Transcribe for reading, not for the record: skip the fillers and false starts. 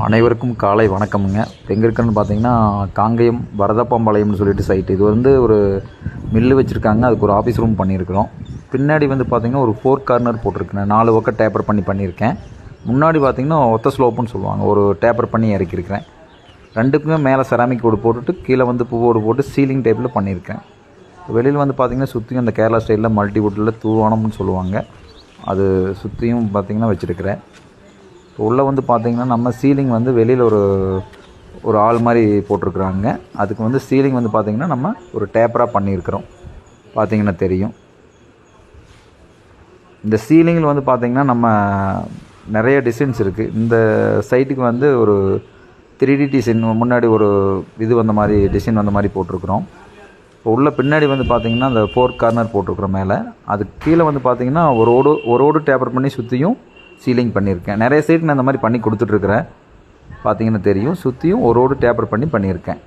அனைவருக்கும் காலை வணக்கமுங்க. எங்கே இருக்குன்னு பார்த்தீங்கன்னா, காங்கேயம் வரதப்பாம்பாளையம்னு சொல்லிட்டு சைட்டு. இது வந்து ஒரு மில்லு வச்சுருக்காங்க. அதுக்கு ஒரு ஆஃபீஸ் ரூம் பண்ணியிருக்கிறோம். பின்னாடி வந்து பார்த்திங்கன்னா ஒரு 4 கார்னர் போட்டிருக்கேன். 4 பக்கம் டேப்பர் பண்ணியிருக்கேன். முன்னாடி பார்த்திங்கன்னா ஒத்த ஸ்லோப்புன்னு சொல்லுவாங்க. ஒரு டேப்பர் பண்ணி இறக்கியிருக்கிறேன். ரெண்டுக்குமே மேலே செராமிக் போர்டு போட்டுட்டு கீழே வந்து பூவோடு போட்டு சீலிங் டைப்பில் பண்ணியிருக்கேன். வெளியில் வந்து பார்த்திங்கன்னா சுற்றியும் அந்த கேரளா ஸ்டைலில் மல்டிவுட்டில் தூவானம்னு சொல்லுவாங்க. அது சுற்றியும் பார்த்திங்கன்னா வச்சுருக்கிறேன். உள்ளே வந்து பார்த்திங்கன்னா நம்ம சீலிங் வந்து வெளியில் ஒரு ஆள் மாதிரி போட்டிருக்குறாங்க. அதுக்கு வந்து சீலிங் வந்து பார்த்திங்கன்னா நம்ம ஒரு டேப்பராக பண்ணியிருக்கிறோம். பார்த்திங்கன்னா தெரியும். இந்த சீலிங்கில் வந்து பார்த்திங்கன்னா நம்ம நிறைய டிசைன்ஸ் இருக்குது. இந்த சைட்டுக்கு வந்து ஒரு 3D டிசைன் முன்னாடி ஒரு இது வந்த மாதிரி டிசைன் வந்த மாதிரி போட்டிருக்குறோம். இப்போ உள்ள பின்னாடி வந்து பார்த்திங்கன்னா அந்த 4 கார்னர் போட்டிருக்குறோம் மேலே. அதுக்கு கீழே வந்து பார்த்திங்கன்னா ஒரு ஓடு டேப்பர் பண்ணி சுற்றியும் சீலிங் பண்ணியிருக்கேன். நிறைய சைட் நான் இந்த மாதிரி பண்ணி கொடுத்துட்ருக்குறேன். பார்த்திங்கன்னா தெரியும். சுற்றியும் ஒரு ஓடு டேப்பர் பண்ணியிருக்கேன்.